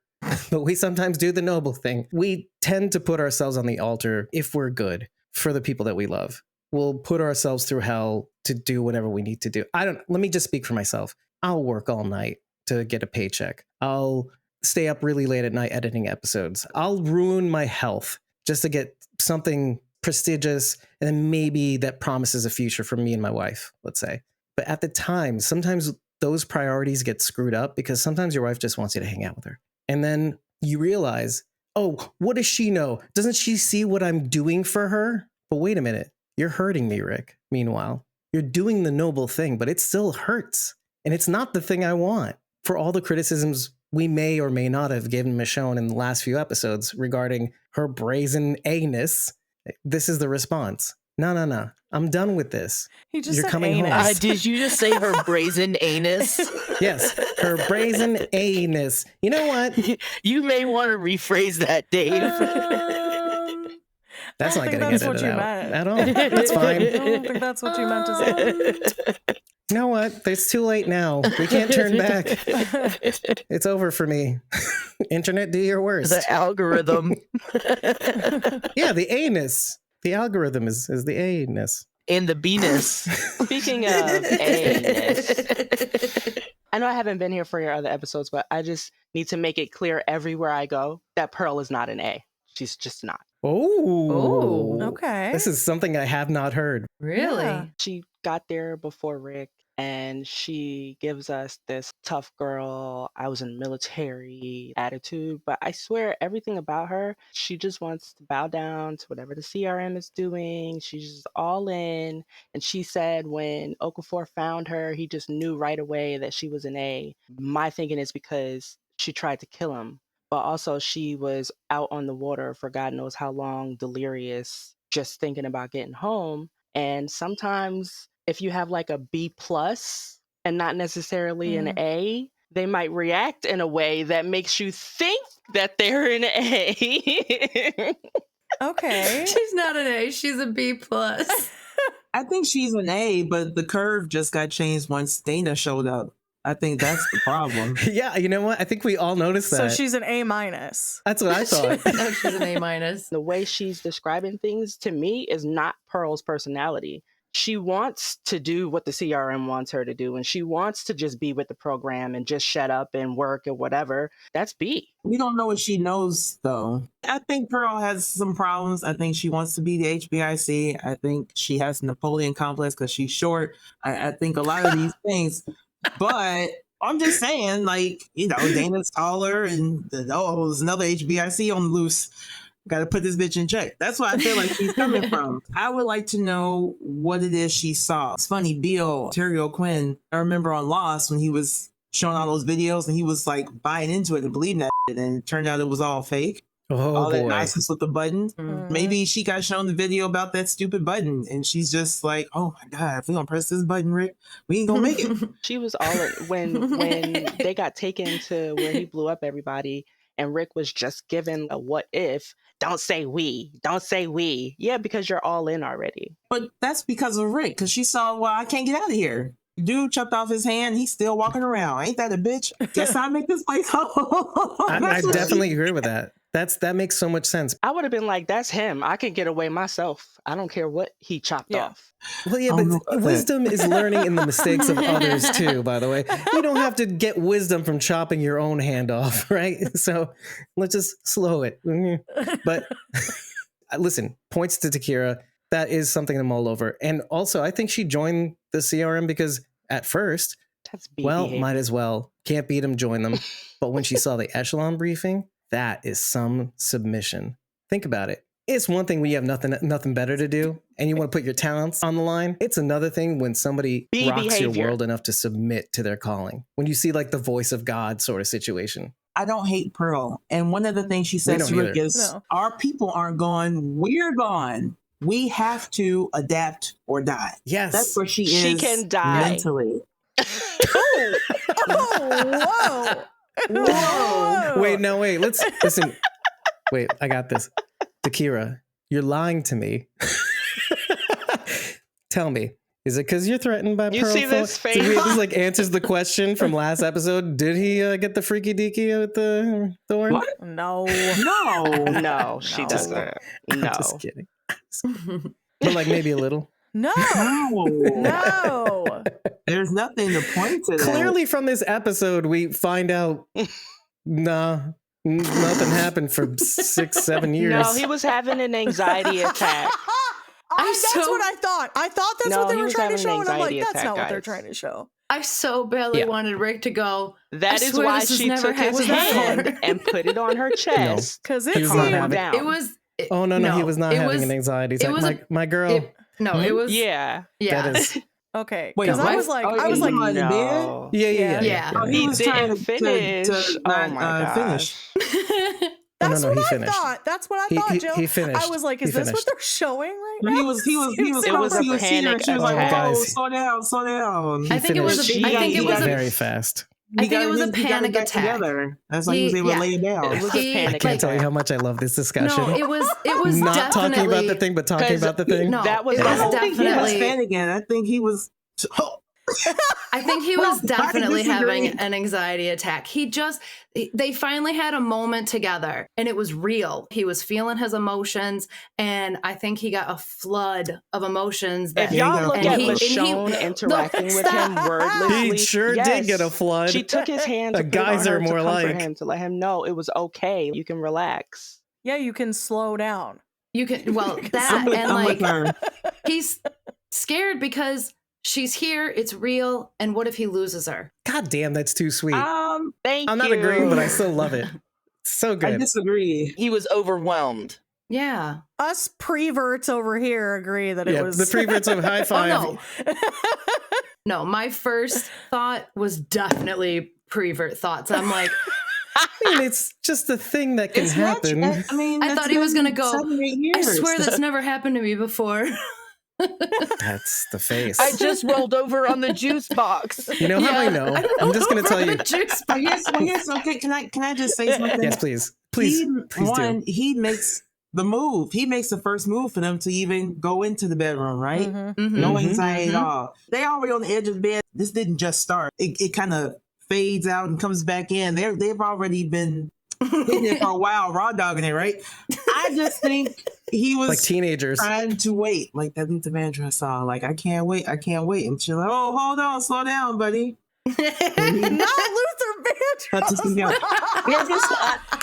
but we sometimes do the noble thing. We tend to put ourselves on the altar if we're good for the people that we love. We'll put ourselves through hell to do whatever we need to do. Let me just speak for myself. I'll work all night to get a paycheck. I'll stay up really late at night editing episodes. I'll ruin my health just to get something prestigious and then maybe that promises a future for me and my wife, let's say. But at the time, sometimes those priorities get screwed up because sometimes your wife just wants you to hang out with her. And then you realize, oh, what does she know? Doesn't she see what I'm doing for her? But wait a minute, you're hurting me, Rick. Meanwhile, you're doing the noble thing, but it still hurts. And it's not the thing I want. For all the criticisms we may or may not have given Michonne in the last few episodes regarding her brazen A-ness, this is the response. No. I'm done with this. He just You're said coming anus. home. Did you just say her brazen anus? Yes, her brazen A-ness. You know what? You may want to rephrase that, Dave. That's not think going to that's get what it you out meant. at all. That's I fine. don't think that's what you meant to say. You know what? It's too late now. We can't turn back. It's over for me. Internet, do your worst. The algorithm. Yeah, the A-ness. The algorithm is the A-ness. And the Venus. Speaking of anus, I know I haven't been here for your other episodes, but I just need to make it clear everywhere I go that Pearl is not an A. She's just not. Oh, Okay. This is something I have not heard. Really? Yeah. She got there before Rick, and she gives us this tough girl, I was in the military attitude. But I swear, everything about her, she just wants to bow down to whatever the CRM is doing. She's just all in. And she said when Okafor found her, he just knew right away that she was an A. My thinking is because she tried to kill him, but also she was out on the water for God knows how long, delirious, just thinking about getting home. And sometimes if you have like a B plus and not necessarily an A, they might react in a way that makes you think that they're an A. Okay. She's not an A. She's a B plus. I think she's an A, but the curve just got changed once Dana showed up. I think that's the problem. Yeah, you know what? I think we all noticed that. So she's an A minus. That's what I thought. No, she's an A minus. The way she's describing things to me is not Pearl's personality. She wants to do what the CRM wants her to do, and she wants to just be with the program and just shut up and work or whatever. That's B. We don't know what she knows, though. I think Pearl has some problems. I think she wants to be the HBIC. I think she has Napoleon complex because she's short. I think a lot of these things. But I'm just saying, like, you know, Dana's taller and there's another HBIC on the loose. Got to put this bitch in check. That's what I feel like she's coming from. I would like to know what it is she saw. It's funny, Beale, Terry O'Quinn, I remember on Lost when he was showing all those videos and he was like buying into it and believing that shit, and it turned out it was all fake. Oh, all that boy. nonsense with the button. Maybe she got shown the video about that stupid button and she's just like, oh my God, if we don't press this button, Rick, we ain't gonna make it. She was all in, when they got taken to where he blew up everybody and Rick was just given a what if. Don't say we. Yeah, because you're all in already. But that's because of Rick, because she saw, well, I can't get out of here. Dude chopped off his hand. He's still walking around. Ain't that a bitch? Guess I make this place home. I definitely agree with that. That makes so much sense. I would have been like, that's him. I can get away myself. I don't care what he chopped off. Well, yeah, but wisdom is learning in the mistakes of others too, by the way. You don't have to get wisdom from chopping your own hand off, right? So let's just slow it. But listen, points to Takira. That is something to mull over. And also, I think she joined the CRM because at first, That's might as well. Can't beat them, join them. But when she saw the echelon briefing, that is some submission. Think about it. It's one thing when you have nothing better to do and you want to put your talents on the line. It's another thing when somebody rocks your world enough to submit to their calling. When you see like the voice of God sort of situation. I don't hate Pearl. And one of the things she says to Rick is, our people aren't gone, we're gone. We have to adapt or die. Yes. That's where she is. She can die. Mentally. Whoa. Whoa. Wait. Let's listen. Wait, I got this. Takira, you're lying to me. Tell me, is it because you're threatened by You Pearl? see this face? This like answers the question from last episode. Did he get the freaky deaky with the thorn? What? No. No, she doesn't. I'm No. just kidding. But like maybe a little. No. There's nothing to point to. Clearly from this episode, we find out, nothing happened for 6-7 years. No, he was having an anxiety attack. That's what I thought. I thought that's what they were trying to show, and I'm like, that's not what they're trying to show. I so badly wanted Rick to go. That is why she took his hand and put it on her chest. Because He was not having- down. It was. Oh no, he was not having an anxiety attack. My girl. It was. Yeah. That is. Okay. Wait, Because I was like, No. Yeah. Oh, he was trying to finish. to Oh my gosh. finish. That's No, he what I finished. thought. That's what I thought, Jill. He finished. I was like, is this what they're showing right No, now? he was It was a here, panic she was like, attack. whoa, Guys. slow down. I think it was. very fast. I think it was a panic attack. Together. That's why he was able to lay it down. It was a panic I can't tell you attack. how much I love this discussion. No, it was not definitely talking about the thing, but talking about the thing. No, That was it the was whole I don't think he was definitely. panicking. I think he was. I think he Well, was I definitely disagree. having an anxiety attack. They finally had a moment together and it was real. He was feeling his emotions and I think he got a flood of emotions. If That, y'all look and at he- Michonne interacting with him wordlessly, He sure yes, did get a flood. She took his hand A to put it on geyser, her to more comfort like. him, to let him know it was okay. You can relax. Yeah, you can slow down. you can, well, that I'm with and her. like, he's scared because she's here, it's real. And what if he loses her? God damn, that's too sweet. Thank you. I'm not agreeing, but I still love it. So I good. disagree. He was overwhelmed. Yeah. Us preverts over here agree that it was the preverts of high five. Oh, no. No, my first thought was definitely prevert thoughts. I'm like, I mean, it's just a thing that can happen. I mean, I it's thought he was been going to go, 7, 8 I years. swear that's never happened to me before. That's the face. I just rolled over on the juice box. You know how I know? I'm just going to tell you. Yes, okay. Can I just say something? Yes, please. Please do. He makes the move. He makes the first move for them to even go into the bedroom, right? Mm-hmm. No anxiety at all. They already on the edge of the bed. This didn't just start. It kind of fades out and comes back in. They've already been hitting it for a while, raw dogging it, right? I just think he was Like teenagers. trying to wait, like that Luther Vandross song. Like, I can't wait. And she's like, oh, hold on, slow down, buddy. Not Luther That's just, Vandross.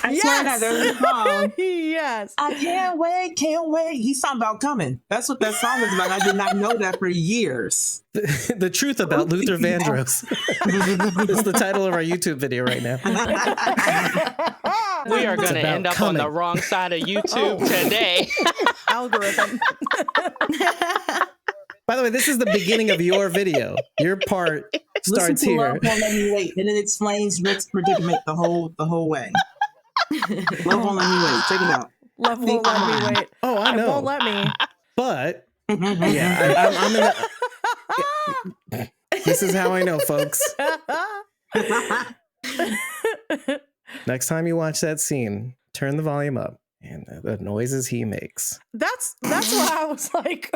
I swear that there's a song. Yes. I can't wait. He's talking about coming. That's what that song is about. I did not know that for years. The truth about Luther Vandross is the title of our YouTube video right now. We are going to about end up coming. on the wrong side of YouTube today. Algorithm. By the way, this is the beginning of your video. Your part starts Listen to here. Love Won't Let Me Wait, and it explains Rick's predicament the whole way. Love Won't Let Me Wait. Check it out. Love won't let me wait. Oh, I It know. won't let me. But yeah, I'm in the. This is how I know, folks. Next time you watch that scene, turn the volume up and the noises he makes. That's why I was like,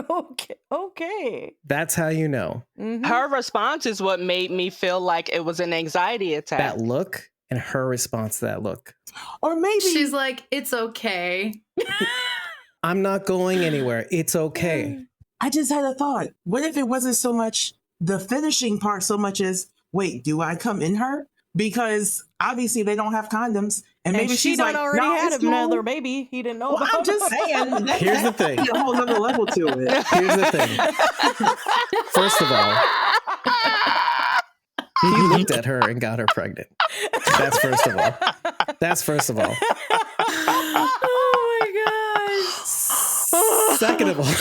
okay. That's how you know. Mhm. Her response is what made me feel like it was an anxiety attack. That look and her response to that look. Or maybe She's like, it's okay. I'm not going anywhere. It's okay. I just had a thought. What if it wasn't so much the finishing part so much as, wait, do I come in her? Because obviously they don't have condoms. And maybe she she's done like, already no, had it's cool. another baby. He didn't know Well, about. I'm just saying. Here's the thing. A whole other level to it. Here's the thing. First of all, he looked at her and got her pregnant. That's first of all. That's first of all. Oh my gosh. Second of all.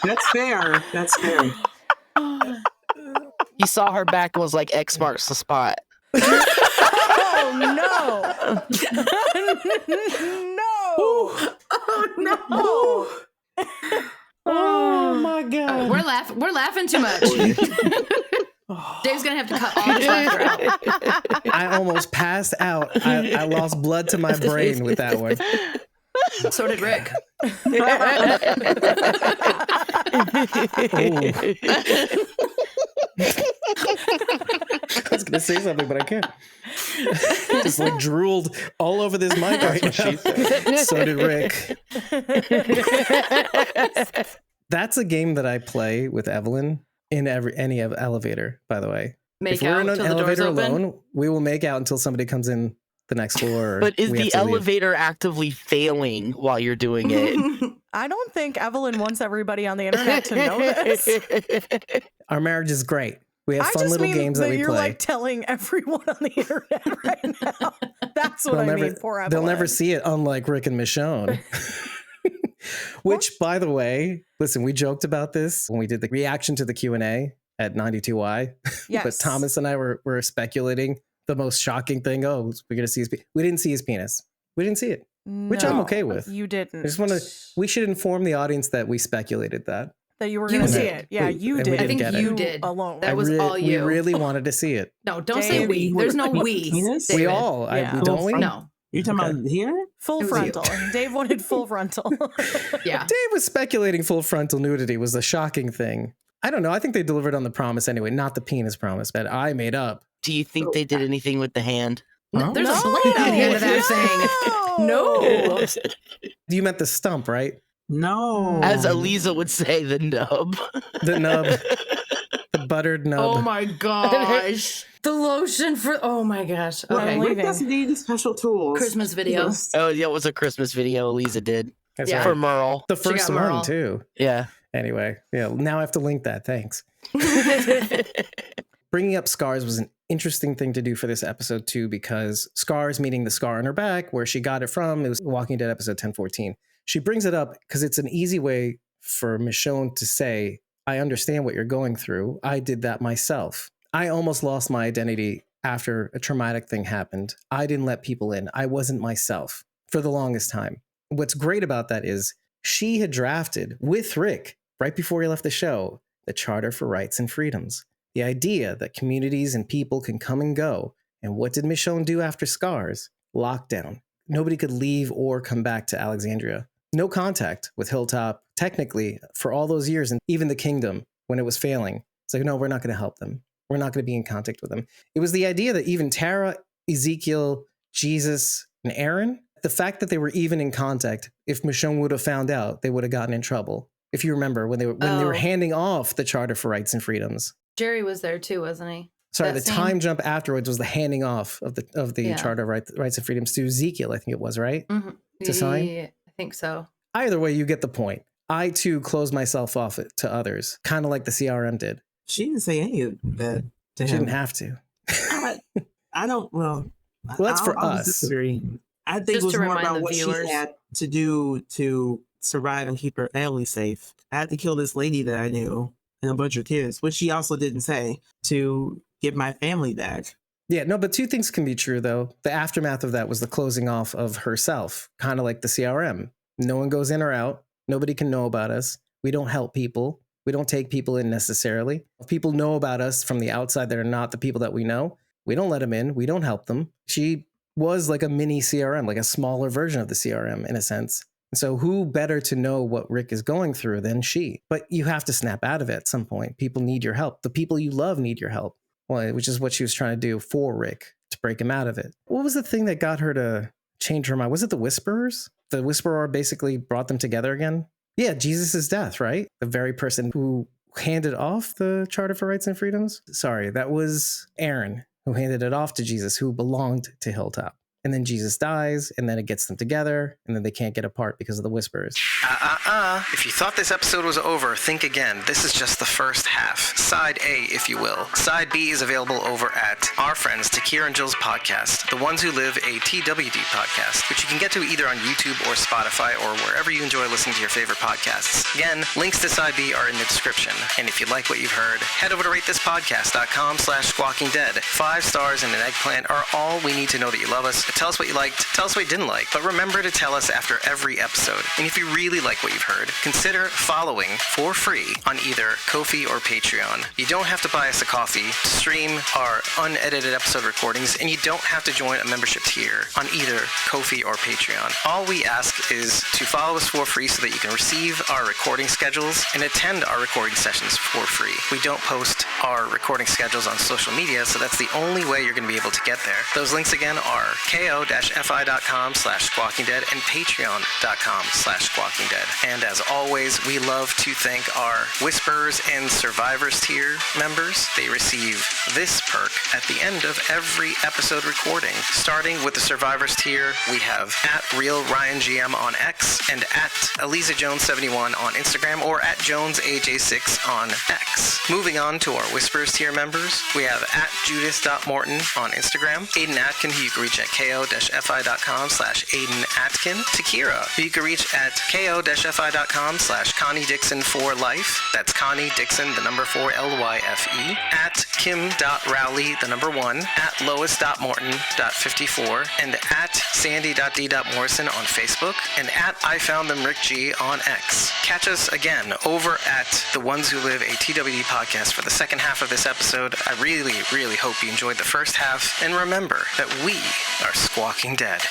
That's fair. That's fair. He saw her back and was like, X marks the spot. Oh no! No! Oh no. Oh my God. We're laughing too much. Dave's gonna have to cut all this laughter out. I almost passed out. I lost blood to my brain with that one. So did Rick. I was gonna say something, but I can't. Just like drooled all over this mic right now. So did Rick. That's a game that I play with Evelyn in any elevator, by the way. Make if we're out in an till the doors elevator open. alone, we will make out until somebody comes in the next floor. Or But is we have the to leave. elevator actively failing while you're doing it? I don't think Evelyn wants everybody on the internet to know this. Our marriage is great. We have I fun just little mean games that we you're play. like telling everyone on the internet right now. That's what They'll I never, mean. Poor Evelyn. they'll never see it, unlike Rick and Michonne. Which, by the way, listen, we joked about this when we did the reaction to the Q&A at 92Y. Yes. But Thomas and I were speculating the most shocking thing. Oh, we're going to see his penis. We didn't see his penis. We didn't see it, which I'm No, okay with. You didn't. I just want to, we should inform the audience that we speculated that. that you were You going to see did. it. Yeah, And you we did. didn't I think get it. you did. alone. That was all you. We really wanted to see it. No, don't say Dave, we. There's no we. Penis? We David. all, Yeah. don't we? No. You're talking Okay. about here? Full It was you. frontal. Dave wanted full frontal. Yeah. Dave was speculating full frontal nudity was a shocking thing. I don't know. I think they delivered on the promise anyway, not the penis promise that I made up. Do you think they did anything with the hand? Huh? There's a blade on the end of that thing. No. You meant the stump, right? No. As Eliza would say, the nub. The nub, the buttered nub. Oh my gosh. The lotion for. Oh my gosh. I'm Okay. leaving. Rick doesn't need special tools. Christmas video. Yes. Oh, yeah, it was a Christmas video Eliza did That's Yeah. for right. Merle. The first got one Merle. too. Yeah. Anyway, yeah. Now I have to link that. Thanks. Bringing up scars was an interesting thing to do for this episode too, because scars, meaning the scar on her back, where she got it from, it was Walking Dead episode 1014. She brings it up because it's an easy way for Michonne to say, I understand what you're going through. I did that myself. I almost lost my identity after a traumatic thing happened. I didn't let people in. I wasn't myself for the longest time. What's great about that is she had drafted with Rick right before he left the show, the Charter for Rights and Freedoms. The idea that communities and people can come and go. And what did Michonne do after Scars? Lockdown. Nobody could leave or come back to Alexandria. No contact with Hilltop, technically, for all those years, and even the kingdom when it was failing. It's like, no, we're not going to help them. We're not going to be in contact with them. It was the idea that even Tara, Ezekiel, Jesus, and Aaron, the fact that they were even in contact, if Michonne would have found out, they would have gotten in trouble. If you remember, when they were handing off the Charter for Rights and Freedoms. Jerry was there too, wasn't he? Sorry, That the scene? time jump afterwards was the handing off of the Yeah. Charter of Rights and Freedoms to Ezekiel, I think it was, right? Mm-hmm. To sign? Yeah, I think so. Either way, you get the point. I too closed myself off to others, kind of like the CRM did. She didn't say any of that to She him. didn't have to. I don't, well, That's for I'll us. disagree. I think Just it was to more remind about the what viewers. she had to do to survive and keep her family safe. I had to kill this lady that I knew and a bunch of kids, which she also didn't say, to get my family back. Yeah, no, but two things can be true, though. The aftermath of that was the closing off of herself, kind of like the CRM. No one goes in or out. Nobody can know about us. We don't help people. We don't take people in necessarily. If people know about us from the outside that are not the people that we know, we don't let them in. We don't help them. She was like a mini CRM, like a smaller version of the CRM in a sense. So who better to know what Rick is going through than she? But you have to snap out of it at some point. People need your help. The people you love need your help, well, which is what she was trying to do for Rick, to break him out of it. What was the thing that got her to change her mind? Was it the Whisperers? The Whisperer basically brought them together again? Yeah, Jesus' death, right? The very person who handed off the Charter for Rights and Freedoms? Sorry, that was Aaron, who handed it off to Jesus, who belonged to Hilltop. And then Jesus dies, and then it gets them together, and then they can't get apart because of the Whisperers. If you thought this episode was over, think again. This is just the first half. Side A, if you will. Side B is available over at our friends Takira and Jill's podcast, The Ones Who Live, a TWD podcast, which you can get to either on YouTube or Spotify or wherever you enjoy listening to your favorite podcasts. Again, links to Side B are in the description. And if you like what you've heard, head over to ratethispodcast.com/squawkingdead. 5 stars and an eggplant are all we need to know that you love us. Tell us what you liked, tell us what you didn't like, but remember to tell us after every episode. And if you really like what you've heard, consider following for free on either Ko-fi or Patreon. You don't have to buy us a coffee to stream our unedited episode recordings, and you don't have to join a membership tier on either Ko-fi or Patreon. All we ask is to follow us for free so that you can receive our recording schedules and attend our recording sessions for free. We don't post our recording schedules on social media, so that's the only way you're going to be able to get there. Those links again are ko-fi.com/squawkingdead and patreon.com/squawkingdead. And as always, we love to thank our Whisperers and Survivors tier members. They receive this perk at the end of every episode recording. Starting with the Survivors tier, we have at RealRyanGM on X and at ElizaJones71 on Instagram or at JonesAJ6 on X. Moving on to our Whisperers tier members, we have at Judith.Morton on Instagram, Aiden Atkin, who you can reach at ko-fi.com/AidenAtkin, Takira, who you can reach at ko-fi.com/ConnieDixon4Life. That's Connie Dixon, the number 4 LYFE. At Kim.Rowley, the number 1. At Lois.Morton.54. And at Sandy.D.Morrison on Facebook. And at I Found Them Rick G on X. Catch us again over at The Ones Who Live, a TWD podcast for the second half of this episode. I really, really hope you enjoyed the first half. And remember that we are Squawking Dead.